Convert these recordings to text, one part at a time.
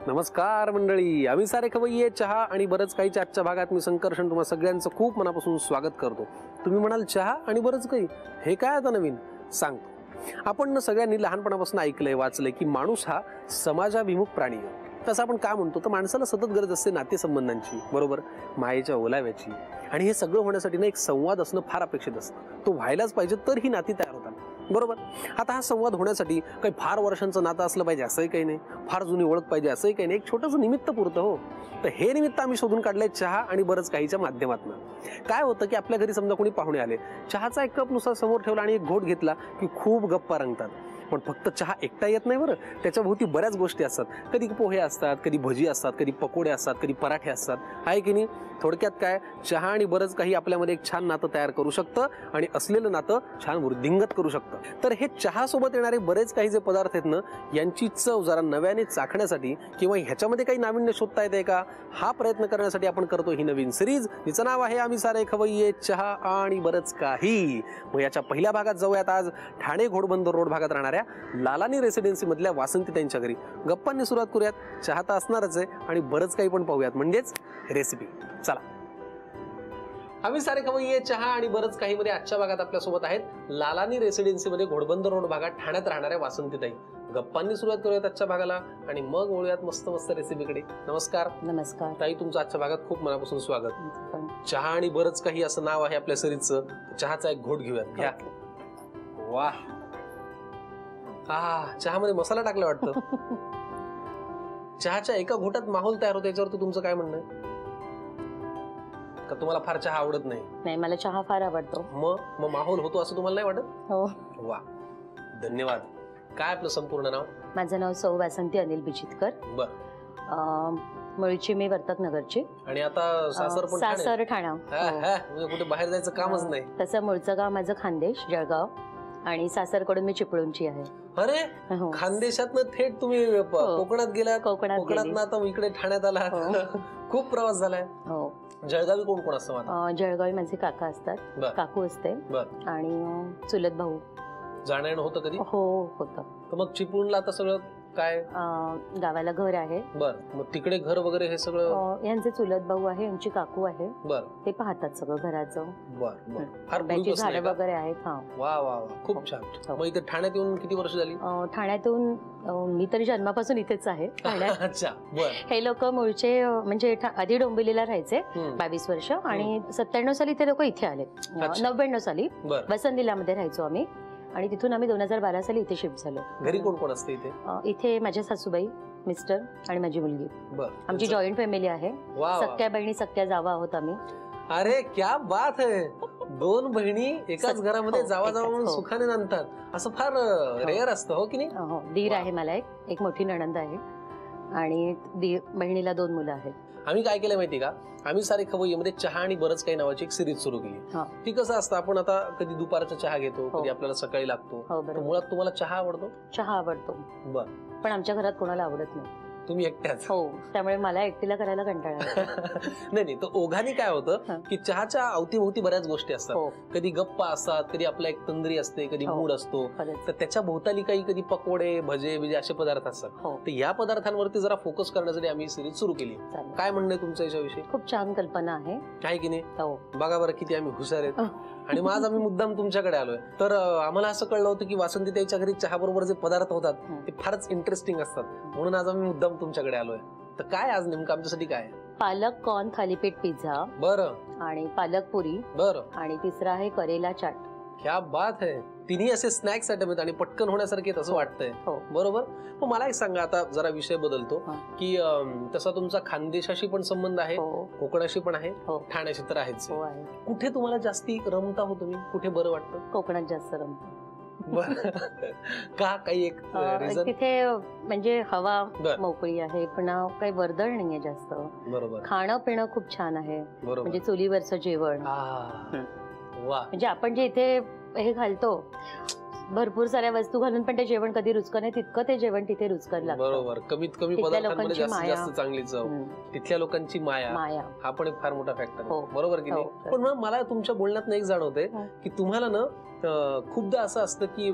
नमस्कार मंडळी, आम्ही सारे खवय्ये चहा आणि बरंच काहीच्या आजच्या भागात मी संकर्षण तुम्हा सगळ्यांचं खूप मनापासून स्वागत करतो. तुम्ही म्हणाल चहा आणि बरंच काही, हे काय आता नवीन सांगतो. आपण सगळ्यांनी लहानपणापासून ऐकलंय वाचलंय की माणूस हा समाजाभिमुख प्राणी आहे. तसं आपण का म्हणतो तर माणसाला सतत गरज असते नातेसंबंधांची, बरोबर, मायेच्या ओलाव्याची. आणि हे सगळं होण्यासाठी ना एक संवाद असणं फार अपेक्षित असतं. तो व्हायलाच पाहिजे तर ही नाती तयार होतात, बरोबर. आता हा संवाद होण्यासाठी काही फार वर्षांचं नातं असलं पाहिजे असंही काही नाही, फार जुनी ओळख पाहिजे असंही काही नाही, एक छोटंसं निमित्त पुरतं हो. तर हे निमित्त आम्ही शोधून काढलंय चहा आणि बरंच काहीच्या माध्यमातून. काय होतं की आपल्या घरी समजा कोणी पाहुणे आले, चहाचा एक कप नुसार समोर ठेवला आणि एक घोट घेतला की खूप गप्पा रंगतात. पण फक्त चहा एकटा येत नाही बरं, त्याच्या भोवती बऱ्याच गोष्टी असतात. कधी पोहे असतात, कधी भजी असतात, कधी पकोडे असतात, कधी पराठे असतात, आहे की नाही. थोडक्यात काय, चहा आणि बरंच काही आपल्यामध्ये एक छान नातं तयार करू शकतं आणि असलेलं नातं छान वृद्धिंगत करू शकतं. तर हे चहा सोबत येणारे बरेच काही जे पदार्थ आहेत ना, यांची चव जरा नव्याने चाखण्यासाठी किंवा ह्याच्यामध्ये काही नाविन्य शोधता येते का, हा प्रयत्न करण्यासाठी आपण करतो ही नवीन सिरीज, जिचं नाव आहे आम्ही सारे खवय्ये चहा आणि बरंच काही. मग याच्या पहिल्या भागात जाऊयात आज ठाणे घोडबंदर रोड भागात राहणाऱ्या लालानी रेसिडेन्सी मधल्या वासंती त्यांच्या घरी. गप्पांनी सुरुवात करूयात, चहा तर असणारच आहे आणि बरंच काही पण पाहूयात, म्हणजेच रेसिपी. चला, आम्ही सारे खवय्ये चहा आणि बरंच काही मध्ये आजच्या भागात आपल्या सोबत आहेत लालानी रेसिडेन्सी मध्ये घोडबंदर रोड भागात ठाण्यात राहणाऱ्या वासंतीताई. गप्पांनी सुरुवात करूयात आजच्या भागाला आणि मग वळूयात मस्त मस्त रेसिपीकडे. नमस्कार. नमस्कार ताई, तुमचं आजच्या भागात खूप मनापासून स्वागत. चहा आणि बरंच काही असं नाव आहे आपल्या सिरीजचं. चहाचा एक घोट घेऊयात. घ्या. वा, चहामध्ये मसाला टाकला वाटतं. चहाच्या एका घोटात माहोल तयार होतो, याच्यावर तुमचं काय म्हणणं आहे? का तुम्हाला फार चहा आवडत नाही? नाही, मला चहा फार आवडतो. मग माहोल होतो असं तुम्हाला नाही वाटत? हो. वा, धन्यवाद. काय आपलं संपूर्ण नाव? माझं नाव सौ वासंती अनिल बिचितकर. बर. मुळची मी वर्तक नगरची आणि आता सासर पण सासर ठाणा. म्हणजे कुठे बाहेर जायचं कामच नाही. तसं मूळचं गाव माझं खानदेश जळगाव आणि सासरकडून मी चिपळूणची आहे. अरे, खानदेशातनं थेट तुम्ही कोकणात गेलात? कोकणात आता इकडे ठाण्यात आला. खूप प्रवास झालाय. हो. जळगावी कोण कोण असतं? जळगावी माझे काका असतात, काकू असते आणि चुलत भाऊ. जाणं येणं होतं कधी? हो, होतं. तर मग चिपळूणला आता सगळं काय? गावाला घर आहे. बर. मग तिकडे घर वगैरे हे सगळं? यांचे चुलत भाऊ आहे, यांची काकू आहे. बर. ते पाहतात सगळं घराचं. बर. आंब्याची झाडं वगैरे आहेत. वा वा वा, खूप छान. मग इथे ठाण्यात येऊन किती वर्ष झाली? ठाण्यातून मी तरी जन्मापासून इथेच आहे ठाण्यात. अच्छा, बर. हे लोक मूळचे म्हणजे आधी डोंबिवलीला राहायचे 22 वर्ष आणि 97 साली ते लोक इथे आले. 99 साली वसंतीला मध्ये राहायचो आम्ही आणि तिथून आम्ही 2012 साली इथे शिफ्ट झालो. घरी कोण कोण असते इथे? इथे माझ्या सासूबाई, मिस्टर आणि माझी मुलगी. आमची जॉईंट फॅमिली आहे. सख्या बहिणी सख्या जावा आहोत आम्ही. अरे क्या बात है. 2 बहिणी एकाच घरामध्ये जावा जावा म्हणून सुखाने नांदतात, असं फार रेअर असतं, हो की नाही? हो. दीर आहे मला, एक मोठी नणंद आहे आणि बहिणीला 2 मुलं आहेत. आम्ही काय केलं माहिती का, आम्ही सारे खवय्ये मध्ये चहा आणि बरंच काही नावाची एक सिरीज सुरू केली. ती कसं असतं, आपण आता कधी दुपारचा चहा घेतो, कधी आपल्याला सकाळी लागतो. मुळात तुम्हाला चहा आवडतो? चहा आवडतो. बर. पण आमच्या घरात कोणाला आवडत नाही. तुम्ही एकट्याच? हो. त्यामुळे मला एकटीला करायला कंटाळा. नाही, तर ओघाने काय होतं की चहाच्या अवतीभोवती बऱ्याच गोष्टी असतात. कधी गप्पा असतात, कधी आपला एक तंद्री असते, कधी मूड असतो. तर त्याच्या भोवताली काही कधी पकोडे भजे बिजे असे पदार्थ असतात. तर या पदार्थांवरती जरा फोकस करण्यासाठी आम्ही सिरीज सुरू केली. काय म्हणणं आहे तुमचं याच्याविषयी? खूप छान कल्पना आहे. काय की नाही? बघा बरं किती आम्ही हुशार आहेत. आणि मग आज आम्ही मुद्दाम तुमच्याकडे आलोय. तर आम्हाला असं कळलं होतं की वासंतीताईच्या घरी चहा बरोबर जे पदार्थ होतात ते फारच इंटरेस्टिंग असतात, म्हणून आज आम्ही मुद्दाम तुमच्याकडे आलोय. तर काय आज नेमकं आमच्यासाठी काय? पालक कॉर्न थालीपीठ पिझ्झा. बरं. आणि पालक पुरी. बरं. आणि तिसरा आहे करेला चाट. क्या बात है. तिन्ही असे स्नॅक्स आयटम आहेत आणि पटकन होण्यासारखे असं वाटतंय. बरोबर. मग मला एक सांगा, आता जरा विषय बदलतो की तसा तुमचा खानदेशाशी पण संबंध आहे, कोकणाशी पण आहे, ठाण्याशी तर आहेच. कुठे तुम्हाला जास्ती रमता हो तुम्ही? कुठे बरं वाटतं? कोकणात जास्त रमतो. का? काही एक रिझन? तिथे म्हणजे हवा मोकळी आहे, पण काही वर्दळ नाहीये जास्त. बरोबर. खाणं पिणं खूप छान आहे, म्हणजे चुलीवरचं जेवण. म्हणजे आपण जे इथे हे घालतो भरपूर साऱ्या वस्तू घालून पण ते जेवण कधी रुचकर नाही, तितकं ते जेवण तिथे रुचकर लागतं. बरोबर. कमीत कमी पदार्थांमध्ये जास्त चांगली चव, तिथल्या लोकांची माया, हा पण एक फार मोठा फॅक्टर आहे. बरोबर की नाही? पण मला तुमच्या बोलण्यात एक जाणवतंय की तुम्हाला ना खूपदा असं असतं की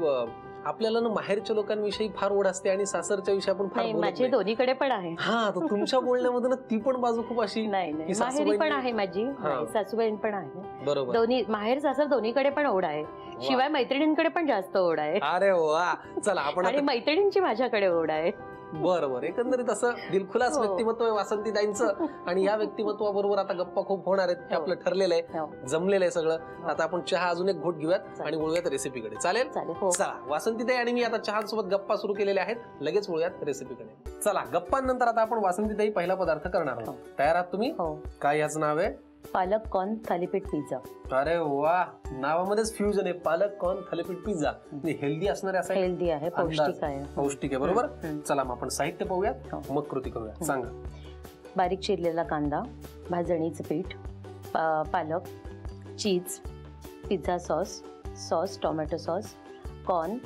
आपल्याला ना माहेरच्या लोकांविषयी फार ओढ असते आणि सासरच्या विषयी आपण फार नाही, बोलत माझी नाही. दोन्हीकडे पण आहे. हा, तर तुमच्या बोलण्यामधून ती पण बाजू खूप अशी नाही की नाही, माहेरी सासूबाईंनी- पण आहे माझी, हा. नाही, सासूबाईन पण आहे. बरोबर. दोन्ही माहेर सासर दोन्हीकडे पण ओढ आहे. शिवाय मैत्रिणींकडे पण जास्त ओढ आहे. अरे वा, चला आपण आणि मैत्रिणींची माझ्याकडे ओढ आहे. बरोबर. एकंदरीत असं दिलखुलास हो. व्यक्तिमत्व आहे वासंतीताईंचं आणि या व्यक्तिमत्वाबरोबर आता गप्पा खूप होणार आहेत. हे हो. आपलं ठरलेलं आहे, हो. जमलेलं आहे सगळं. आता आपण चहा अजून एक घोट घेऊयात चालेल. आणि वळूयात रेसिपीकडे. चालेल? चालेल. हो. चला, वासंतीताई आणि मी आता चहासोबत गप्पा सुरू केलेल्या आहेत. लगेच वळूयात रेसिपीकडे. चला, गप्पांनंतर आता आपण वासंतीताई पहिला पदार्थ करणार आहोत. तयार आहात तुम्ही? हो. काय याचं नाव आहे? पालक कॉर्न थालीपीठ पिझ्झा. अरे वा, नावामध्येच फ्युजन आहे. पालक कॉर्न थालीपीठ पिझ्झा. हेल्दी असणार आहे, हेल्दी आहे, पौष्टिक आहे. पौष्टिक आहे. बरोबर. हम्म. चला, मग आपण साहित्य पाहूयात, हो. मग कृती करूयात. सांगा. बारीक चिरलेला कांदा, भाजणीचं पीठ, पालक, cheese, pizza sauce, tomato sauce, corn,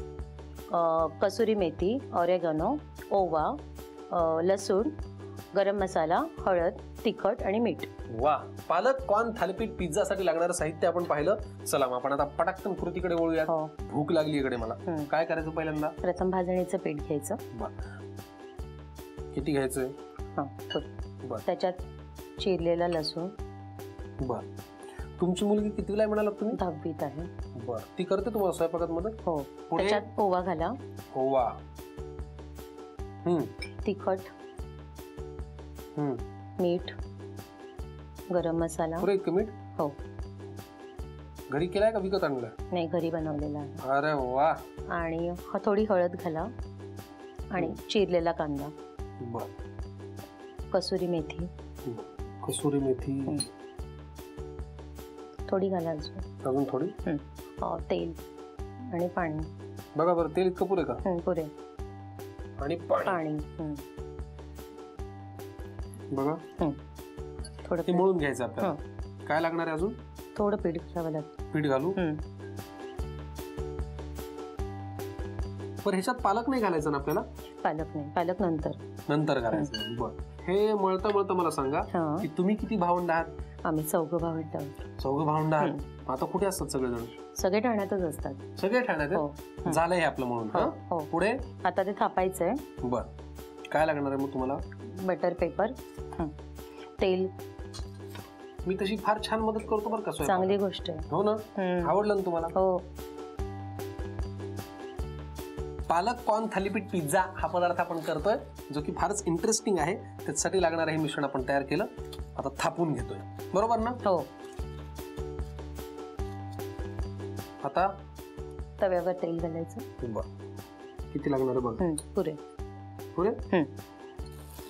कसुरी मेथी, ऑरेगॅनो, ओवा, लसूण, गरम मसाला, हळद, तिखट आणि मीठ. वा, पालक कॉर्न थालीपीठ पिझ्झा साठी लागणारं साहित्य आपण पाहिलं. चला, मग आपण आता पटाकन कृतीकडे वळूयात. हो. भूक लागली इकडे मला. हम्म. काय करायचं पहिल्यांदा? प्रथम भाजणीचं पीठ घ्यायचं. किती घ्यायचंय? हा, बर. त्याच्यात चिरलेला लसूण. बर. तुमची मुलगी कितीला आहे म्हणाला तुम्ही? 10वीत आहे. बर. ती करते तुम्हाला स्वयंपाकात मदत? हो. पुढे? त्याच्यात ओवा घाला, ओवा. तिखट, हम्म. मीठ, गरम मसाला. पुरे इतकं मीठ? हो. घरी केलाय का विकत आणलाय? नाही, घरी बनवलेला आहे. अरे वा. आणि थोडी हळद घाला आणि चिरलेला कांदा, बर. कसुरी मेथी कसुरी मेथी थोडी घाला, अजून थोडी. तेल आणि पाणी. बघा बरं, तेल इतकं पुरे का? पुरे. आणि पाणी. बघा, थोडं ते मळून घ्यायचं आपल्याला. काय लागणार आहे अजून? थोडं पीठ घालावं लागतं. पीठ घालू. पण ह्याच्यात पालक नाही घालायचं ना आपल्याला? पालक नाही, पालक नंतर घालायचं. बरं. हे मळता मळता मला सांगा की तुम्ही किती भावंड आहात? आम्ही 4 भावंड आहोत. 4 भावंड आहात. आता कुठे असतात सगळेजण? सगळे ठाण्यातच असतात. सगळे ठाण्यात? झालंय आपलं म्हणून. हो. पुढे आता ते थापायचंय. बर. काय लागणार आहे मग तुम्हाला? बटर पेपर, तेल. मी तशी फार छान मदत करतो बरं का स्वयंपाकात. चांगली गोष्ट आहे. हो ना? आवडलं ना तुम्हाला? हो. पालक कॉर्न थालीपीठ पिझ्झा हा पदार्थ आपण करतोय, जो की फारच इंटरेस्टिंग आहे. त्याच्यासाठी लागणार हे मिश्रण आपण तयार केलं. आता थापून घेतोय. बरोबर ना? हो. आता तव्यावर तेल घालायचं. बर. किती लागणार आहे बघ. पुरे. पुरे.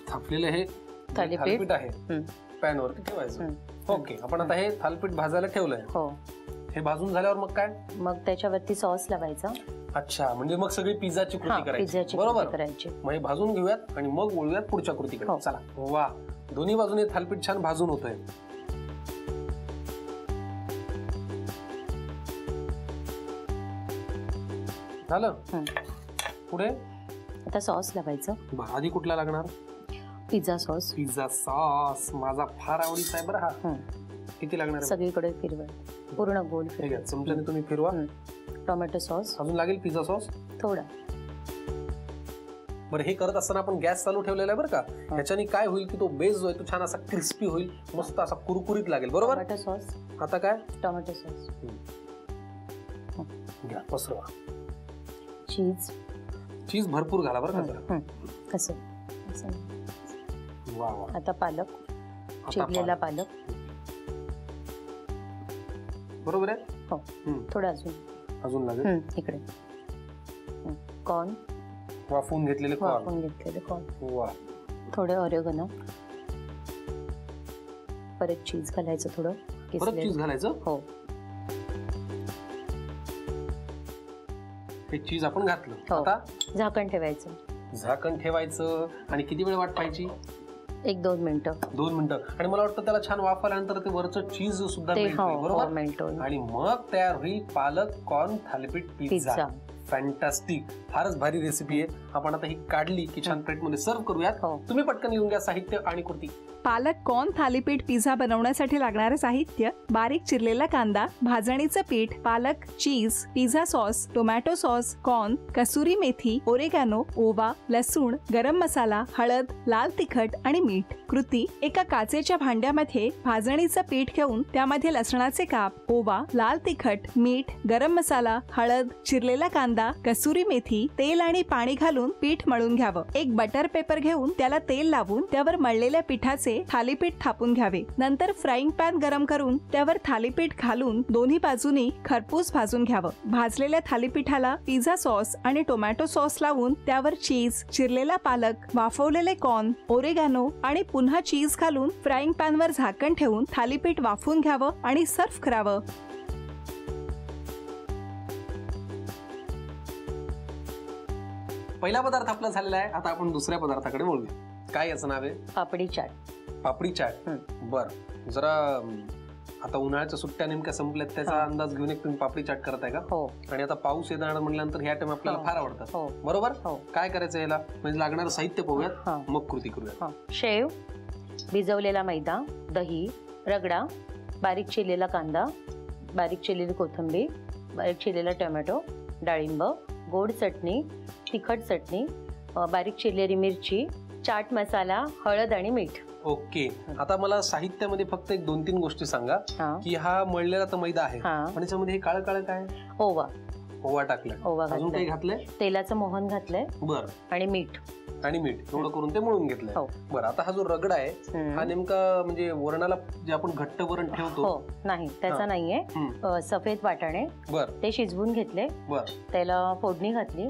थापलेलं हे थालीपीठ आहे, पॅन वरती ठेवायचं. ओके. आपण आता हे थालीपीठ भाजायला ठेवलंय. हो. हे भाजून झाल्यावर मग काय? मग त्याच्यावरती सॉस लावायचा. अच्छा, म्हणजे मग सगळी पिझ्झाची कृती करायची. पिझ्झाची बरोबर. कृती करायची. मग हे भाजून घेऊयात आणि मग वळूयात पुढच्या कृतीकडे. हो. चला. वा, दोन्ही बाजूने थालीपीठ छान भाजून होतंय. झालं. पुढे आता सॉस लावायचं. आधी कुठला लागणार? Pizza sauce. पिझ्झा सॉस माझा फार आवडीचा आहे बरं हा. किती लागणार आहे? सगळीकडे फिरवा, पूर्ण गोल ठीक फिरवा. आहे, चमच्याने तुम्ही फिरवा. टोमॅटो सॉस अजून लागेल पिझ्झा सॉस थोडा. बरं, हे करत असताना आपण गॅस चालू ठेवलेला आहे बरं का. ह्याच्याने काय होईल की तो बेस जो आहे तो छान असा क्रिस्पी होईल, मस्त असा कुरकुरीत लागेल. बरोबर. Tomato sauce. आता काय? Tomato sauce. घ्या, पसरवा. चीज भरपूर घाला बरं का जरा. कसं. वा वा. आता पालक, चिरलेला पालक. बरोबर आहे. हो. थोडं अजून लागेल. इकडे कॉर्न, वाफवून घेतलेले कॉर्न. वा. थोडे ऑरेगॅनो. परत चीज घालायचं थोडं. परत चीज घालायचं. हो. हे चीज आपण घातलं. हो. आता झाकण ठेवायचं. झाकण ठेवायचं आणि किती वेळ वाट पाहायची? 1-2 मिनिटं. 2 मिनिटं. आणि मला वाटतं त्याला छान वाफ आल्यानंतर ते वरचं चीज सुद्धा हो, बरोबर. आणि मग तयार होईल पालक कॉर्न थालीपीठ पिझ्झा. फॅन्टॅस्टिक, फारच भारी रेसिपी आहे. आपण आता ही काढली की छान प्लेटमध्ये सर्व करूयात. हो. तुम्ही पटकन लिहून घ्या साहित्य आणि कृती. पालक कॉर्न थालीपीठ पिझ्झा बनवण्यासाठी लागणारे साहित्य: बारीक चिरलेला कांदा, भाजणीचं पीठ, पालक, cheese, pizza sauce, tomato sauce, corn, कसुरी मेथी, ओरेगानो, ओवा, लसूण, गरम मसाला, हळद, लाल तिखट आणि मीठ. कृती: एका काचेच्या भांड्यामध्ये भाजणीचं पीठ घेऊन त्यामध्ये लसणाचे काप, ओवा, लाल तिखट, मीठ, गरम मसाला, हळद, चिरलेला कांदा, कसुरी मेथी, तेल आणि पाणी घालून पीठ मळून घ्यावं. एक बटर पेपर घेऊन त्याला तेल लावून त्यावर मळलेल्या पिठाचे थालीपीठ थापून घ्यावे. नंतर फ्राईंग पॅन गरम करून त्यावर थालीपीठ घालून दोन्ही बाजूनी खरपूस भाजून घ्यावं. भाजलेल्या थालीपीठाला पिझ्झा सॉस आणि टोमॅटो सॉस लावून त्यावर चीज, चिरलेला पालक, वाफवलेले कॉर्न, ओरेगानो आणि पुन्हा चीज घालून फ्राईंग पॅनवर झाकण ठेवून थालीपीठ वाफवून घ्यावं आणि सर्व्ह करावं. पहिला पदार्थ आपला झालेला आहे. आता आपण दुसऱ्या पदार्थाकडे वळूया. काय याचं नाव आहे? पापडी चाट. पापडी चाट. बर, जरा आता उन्हाळ्याच्या सुट्ट्या नेमक्या संपल्यात त्याचा अंदाज घेऊन एक तुम्ही पापडी चाट करताय का? हो. आणि आता पाऊस येणार म्हटल्यानंतर ह्या टाइम आपल्याला फार आवडतात. हो. बरोबर. हो. काय करायचं याला, म्हणजे लागणारं साहित्य पाहूयात, मग कृती करूया. शेव, भिजवलेला मैदा, दही, रगडा, बारीक चिरलेला कांदा, बारीक चिरलेली कोथिंबीर, बारीक चिरलेला टोमॅटो, डाळिंब, गोड चटणी, तिखट चटणी, बारीक चिरलेली मिरची, चाट मसाला, हळद आणि मीठ. ओके. आता मला साहित्यामध्ये फक्त एक 2-3 गोष्टी सांगा की हा मळलेला तर मैदा आहे, पण याच्यामध्ये हे काळं काळं काय? ओवा. ओवा टाकलाय. ओवा अजून काही घातलंय? तेलाचं मोहन घातलंय. बर. आणि मीठ. आणि मीठ एवढं करून ते मळून घेतलंय. बरं, आता हा जो रगडा आहे हा नेमका म्हणजे वरणाला जे आपण घट्ट वरण ठेवतो? हो. नाही, त्याचा नाहीये. सफेद वाटाणे ते शिजवून घेतले. त्याला फोडणी घातली.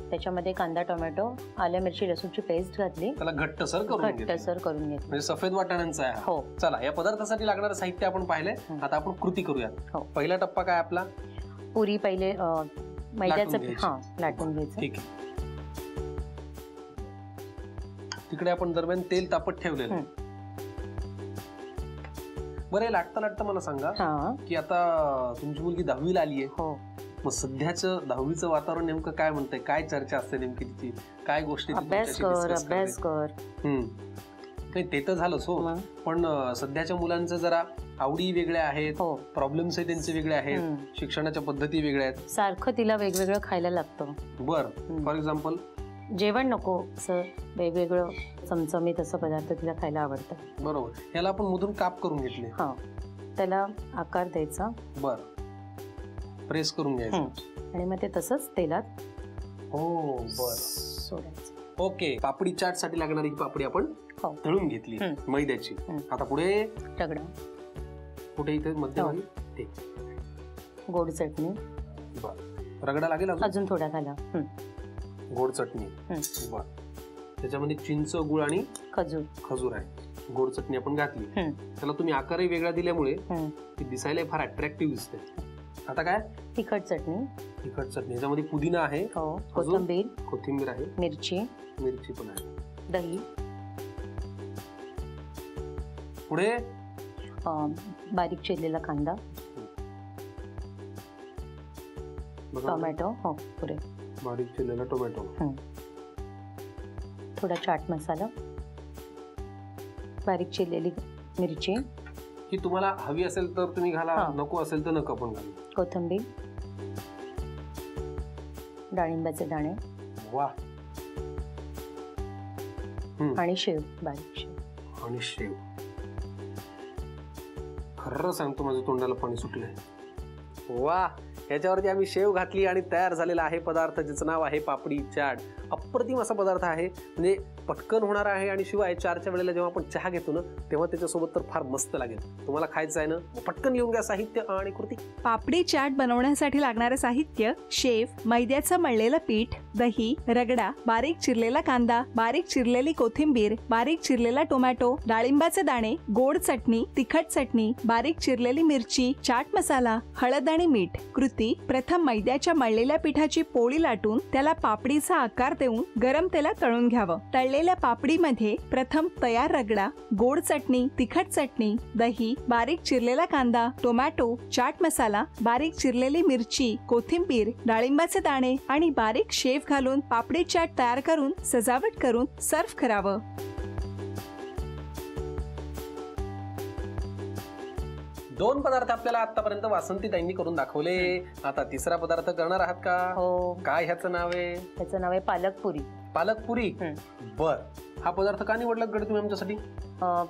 त्याच्यामध्ये कांदा, टोमॅटो, आलं मिरची लसूणची पेस्ट घातली. त्याला घट्टसर करून घेतली. म्हणजे सफेद वाटाण्यांचा आहे. हो. चला, या पदार्थासाठी लागणारं साहित्य आपण पाहिलंय. आता आपण कृती करूयात. पहिला टप्पा काय आपला? पुरी पहिले मैद्याचं लाटून घ्यायचं. ठीक आहे. तिकडे आपण दरम्यान तेल तापत ठेवलेलं. बरं, लाटता लाटता मला सांगा की आता तुमची मुलगी 10वीला आली आहे. मग सध्याचं 10वीचं वातावरण नेमकं काय म्हणतंय? काय चर्चा असते नेमकी तिची? काय गोष्टी? अभ्यास कर. नाही, ते तर झालंच. हो, पण सध्याच्या मुलांचं जरा आवडी वेगळ्या आहेत, प्रॉब्लेम्स त्यांचे वेगळे आहेत, शिक्षणाच्या पद्धती वेगळ्या आहेत. सारखं तिला वेगवेगळं खायला लागतं. बर, फॉर एक्झाम्पल जेवण नको, असं वेगवेगळं चमचमीत असं पदार्थ तिला खायला आवडतं. बरोबर. याला आपण मधून काप करून घेतले. त्याला आकार द्यायचा. बर. प्रेस करून घ्यायचं आणि मग ते तसंच तेलात सोडायचं. ओके. पापडी चाट साठी लागणारी पापडी आपण तळून घेतली मैद्याची. आता पुढे रगडा. कुठे? इथे मध्यभागी. ते गोड चटणी. रगडा लागेल अजून थोडा घाला. गोड चटणी. बर. त्याच्यामध्ये चिंच, गुळ आणि खजूर आहे. गोड चटणी आपण घातली. त्याला तुम्ही आकारही वेगळा दिल्यामुळे ती दिसायला फार अट्रॅक्टिव्ह दिसते. आता काय? तिखट चटणी. याच्यामध्ये पुदिना आहे, कोथिंबीर आहे, मिरची पण आहे, दही. पुढे बारीक चिरलेला कांदा, टोमॅटो. पुढे बारीक चिरलेला टोमॅटो, थोडा चाट मसाला, बारीक चिरलेली मिरची. ही तुम्हाला हवी असेल तर तुम्ही घाला, नको असेल तर नका पण घाला. कोथिंबीर, डाळिंबाचे दाणे. वा. आणि शेव, बारीक शेव. आणि शेव. खरं सांगतो माझ्या तोंडाला पाणी सुटलंय. वा. याच्यावरती आम्ही शेव घातली आणि तयार झालेला आहे पदार्थ, ज्याचं नाव आहे पापडी चाट. अप्रतिम असा पदार्थ आहे, म्हणजे पटकन होणार आहे आणि शिवाय 4च्या वेळेला जेव्हा आपण चहा घेतो ना तेव्हा त्याच्यासोबत तर फार मस्त लागेल. तुम्हाला खायचं आहे ना, पटकन लिहून घ्या साहित्य आणि कृती. पापडी चाट बनवण्यासाठी लागणारे साहित्य: शेव, मैद्याचं मळलेलं पीठ, दही, रगडा, बारीक चिरलेला कांदा, बारीक चिरलेली कोथिंबीर, बारीक चिरलेला टोमॅटो, डाळिंबाचे दाणे, गोड चटणी, तिखट चटणी, बारीक चिरलेली मिरची, चाट मसाला, हळद आणि मीठ. कृती: प्रथम मैद्याच्या मळलेल्या पिठाची पोळी लाटून त्याला पापडीचा आकार देऊन गरम तेलात तळून घ्यावं. तळलेल्या मळलेल्या पापडीमध्ये प्रथम तयार रगडा, गोड चटणी, तिखट चटणी, दही, बारीक चिरलेला कांदा, टोमॅटो, चाट मसाला, बारीक चिरलेली मिरची, कोथिंबीर, डाळिंबाचे दाणे आणि बारीक शेव घालून पापडी चाट तयार करून सजावट करून सर्व्ह करावं. दोन पदार्थ आपल्याला आतापर्यंत वासंती ताईंनी करून दाखवले. आता तिसरा पदार्थ करणार आहात का? हो. काय ह्याचं नाव आहे? त्याचं नाव आहे पालक पुरी. पालक पुरी. बर, हा पदार्थ का निवडला गड तुम्ही आमच्यासाठी?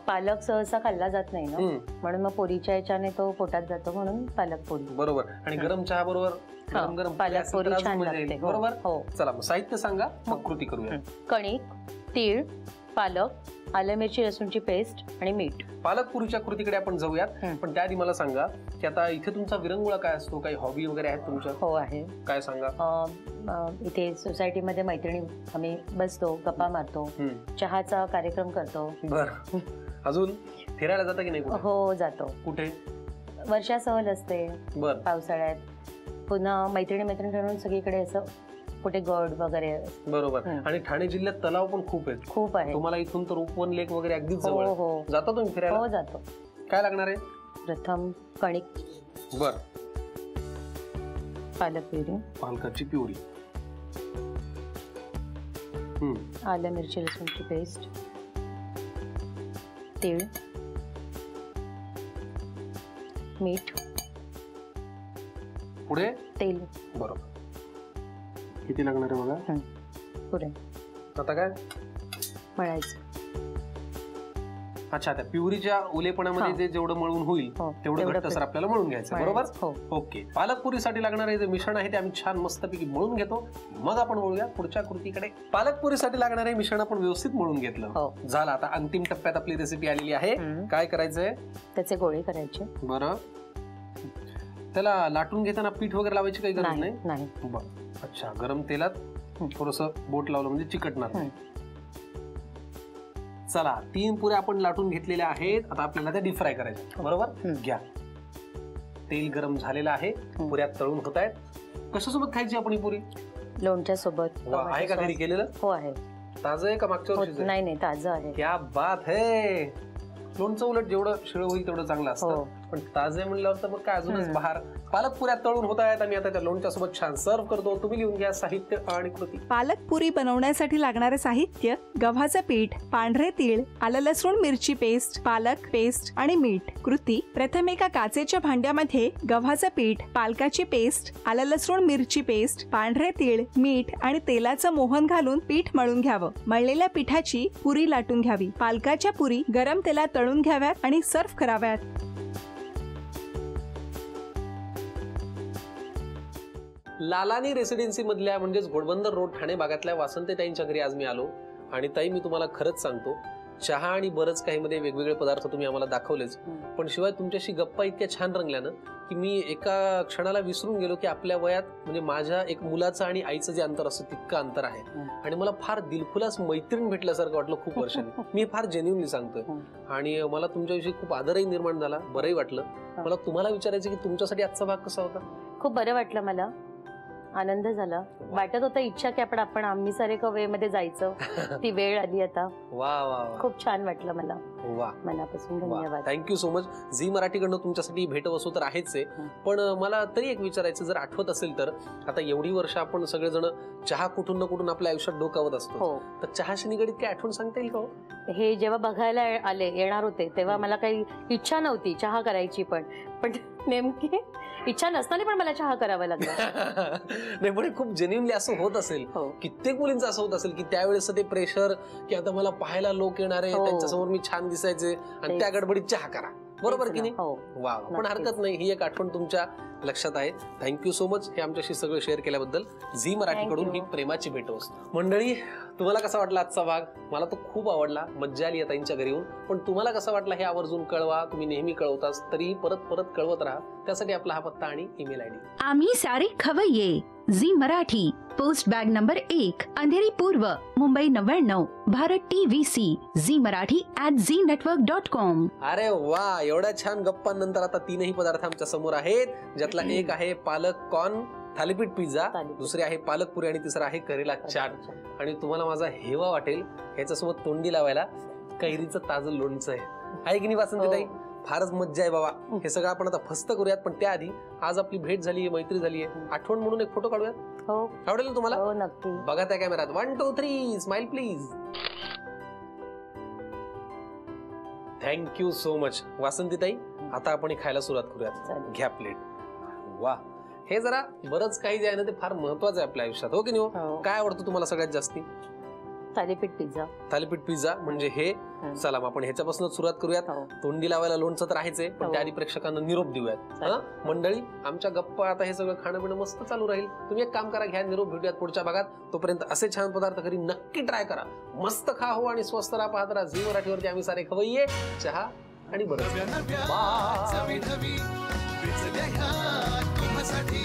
पालक सहसा खाल्ला जात नाही ना, म्हणून मग पुरीच्या याच्याने तो पोटात जातो, म्हणून पालक पुरी. बरोबर. आणि गरम चहा बरोबर गरम गरम पालक पुरी छान लागते. बरोबर. हो. चला मग साहित्य सांगा, मग कृती करूया. कणिक, तीळ, पालक, आलं मिरची लसूणची पेस्ट आणि मीठ. पालक पुरीच्या कृतीकडे आपण जाऊयात, पण त्याआधी मला सांगा की आता इथे तुमचा विरंगुळा काय असतो? काही हॉबी वगैरे आहेत तुमच्या? हो आहे. काय सांगा? इथे सोसायटीमध्ये मैत्रिणी आम्ही बसतो, गप्पा मारतो, चहाचा कार्यक्रम करतो. बर. अजून फिरायला जाता की नाही? हो जातो. कुठे? वर्षा सहल असते बर पावसाळ्यात. पुन्हा मैत्रिणी ठरवून सगळीकडे असं कुठे गड वगैरे. बरोबर. आणि ठाणे जिल्ह्यात तलाव पण खूप आहेत. खूप आहे. तुम्हाला इथून तर उपवन लेक वगैरे अगदीच हो जवळ. हो जाता तुम्ही फिरायला? हो जातो. काय लागणार आहे? प्रथम कणिक. बर. पालक प्युरी, पालकाची प्युरी, आलं मिरची लसूणची पेस्ट, तीळ, मीठ, पुढे तेल. बरोबर. किती लागणार आहे बघा? पुरे. आता काय मळायचं. अच्छा, त्या प्युरीच्या उलेपणामध्ये जे जेवढं मळून होईल तेवढं घट्टसर आपल्याला मळून घ्यायचं. बरोबर. ओके. पालक पुरीसाठी लागणारे जे मिश्रण आहे ते आम्ही छान मस्तपैकी मळून घेतो, मग आपण वळूया पुढच्या कृतीकडे. पालक पुरीसाठी लागणारे मिश्रण आपण व्यवस्थित मळून घेतलं. झालं. आता अंतिम टप्प्यात आपली रेसिपी आलेली आहे. काय करायचंय? त्याचे गोळे करायचे. बरं. त्याला लाटून घेताना पीठ वगैरे लावायची काही गरज नाही? नाही. बरं. अच्छा, गरम तेलात थोडस बोट लावलं म्हणजे चिकटणार नाही. चला, 3 पुऱ्या आपण लाटून घेतलेल्या आहेत. आता आपल्याला त्या डीप फ्राय करायच्या. बरोबर. घ्या. तेल गरम झालेलं आहे, पुऱ्या तळून होत आहेत. कशासोबत खायची आपण ही पुरी? लोणच्या सोबत. आहे का घरी केलेलं? हो आहे. ताजं आहे का मागच्या वर्षी? नाही, ताजं आहे. क्या बात है. लोणचं उलट जेवढं शिळ होईल तेवढं चांगलं असतं, पण ताजे म्हणल्यावर तर मग काय अजूनच बहार. पालक पुऱ्या तळून होत आहेत. आम्ही आता त्या लोणच्या सोबत छान सर्व करतो. तुम्ही लिहून घ्या साहित्य आणि कृती. पालक पुरी बनवण्यासाठी लागणारे साहित्य: गव्हाचं पीठ, पांढरे तीळ, आलं लसूण मिरची पेस्ट, पालक पेस्ट आणि मीठ. कृती: प्रथम एका काचेच्या भांड्यामध्ये गव्हाचं पीठ, पालकाची पेस्ट, आलं लसूण मिरची पेस्ट, पांढरे तीळ, मीठ आणि तेलाचं मोहन घालून पीठ मळून घ्यावं. मळलेल्या पिठाची पुरी लाटून घ्यावी. पालकाच्या पुरी गरम तेलात तळून घ्याव्यात आणि सर्व्ह कराव्यात. लालानी रेसिडेन्सी मधल्या म्हणजेच घोडबंदर रोड ठाणे भागातल्या वासंती ताईंच्या घरी आज मी आलो. आणि ताई, मी तुम्हाला खरंच सांगतो, चहा आणि बरंच काही मध्ये वेगवेगळे पदार्थ तुम्ही आम्हाला दाखवलेच, पण शिवाय तुमच्याशी गप्पा इतक्या छान रंगल्या ना की मी एका क्षणाला विसरून गेलो की आपल्या वयात म्हणजे माझ्या एक मुलाचं आणि आईचं जे अंतर असतं तितकं अंतर आहे. आणि मला फार दिलखुलास मैत्रीण भेटल्यासारखं वाटलं खूप वर्षांनी. मी फार जेन्युइनली सांगतोय. आणि मला तुमच्याविषयी खूप आदरही निर्माण झाला, बरंही वाटलं. मला तुम्हाला विचारायचं की तुमच्यासाठी आजचा भाग कसा होता? खूप बरं वाटलं मला. आनंद झाला. वाटत होतं इच्छा की आपण आम्ही सारे वे मध्ये जायचं. ती वेळ आली आता. वा वा. खूप छान वाटलं मला. वा. मनापासून धन्यवाद. Thank you so much. झी मराठीकडनं तुमच्यासाठी भेटवस्तू तर आहेच आहे, पण मला तरी एक विचारायचं, जर आठवत असेल तर, आता एवढी वर्ष आपण सगळेजण चहा कुठून ना कुठून आपल्या आयुष्यात डोकावत असतो, तर चहाशी निगडीत काय आठवण सांगता येईल का? हे जेव्हा बघायला येणार होते तेव्हा मला काही इच्छा नव्हती चहा करायची, पण नेमकी इच्छा नसताना पण मला चहा करावा लागला. नाही, पण खूप जेन्युइनली असं होत असेल. कित्येक मुलींचं असं होत असेल की त्यावेळेस ते प्रेशर की आता मला पाहायला लोक येणार आहे, त्यांच्यासमोर मी छान दिसायचे आणि त्या गडबडीत चहा करा. बरोबर की नाही? वा. पण हरकत नाही, ही एक आठवण तुमच्या लक्षात आहे. थँक्यू सो मच हे आमच्याशी सगळं शेअर केल्याबद्दल. झी मराठीकडून ही प्रेमाची भेट असतो. मंडळी, तुम्हाला कसा वाटला आजचा भाग? मला तो खूप आवडला, मज्जा आली ताईंच्या घरी येऊन. पण तुम्हाला कसा वाटला हे आवर्जून कळवा. तुम्ही नेहमी कळवताच, तरीही परत परत कळवत राहा. त्यासाठी आपला हा पत्ता आणि ईमेल आयडी. आम्ही सारे खवय्ये. Zee Marathi, post bag number 1, Andheri पूर्व, Mumbai 99, Bharat TVC. Zee Marathi @znetwork.com. अरे वा, एवढ्या छान गप्पांनंतर आता 3ही पदार्थ आमच्या समोर आहेत, ज्यातला एक आहे पालक कॉर्न थालीपीठ पिझ्झा, थालीपीठ. दुसरी आहे पालकपुरी आणि तिसरा आहे करेला चाट. आणि तुम्हाला माझा हेवा वाटेल ह्याच्यासोबत तोंडी लावायला कैरीचं ताजं लोणचं आहे की नाही वासंतीताई? फारच मज्जा आहे बाबा. हे सगळं आपण आता फस्त करूयात, पण त्याआधी आज आपली भेट झालीये, मैत्री झालीये, आठवण म्हणून एक फोटो काढूयात. हो आवडेल ना तुम्हाला? हो नक्की. बघा त्या कॅमेऱ्यात. 1 2 3 smile please. Thank you so much. वासंतीताई, आता आपण हे खायला सुरुवात करूयात. चालेल. घ्या प्लेट. वा, हे जरा बरंच काही जे आहे ना ते फार महत्वाचं आहे आपल्या आयुष्यात, हो की नाही? हो. काय आवडतं तुम्हाला सगळ्यात जास्ती? थालीपीठ पिझ्झा. थालीपीठ पिझ्झा म्हणजे हे. चला मग आपण ह्याच्यापासून सुरुवात करूयात. हो. तोंडी लावायला लोणचं तर आहेच आहे, पण हो. त्याआधी प्रेक्षकांना निरोप देऊयात. चालेल. मंडळी, आमच्या गप्पा आता हे सगळं खाणं पिणं मस्त चालू राहील. तुम्ही एक काम करा, घ्या निरोप, भेटूयात पुढच्या भागात. तोपर्यंत असे छान पदार्थ घरी नक्की ट्राय करा. मस्त खा हो आणि स्वस्त राहा. पाहत राहा झी मराठीवरती आम्ही सारे खवय्ये, चहा आणि बरंच. नव्या बाय. चवी नवी विचल्या ह्या तुम्हासाठी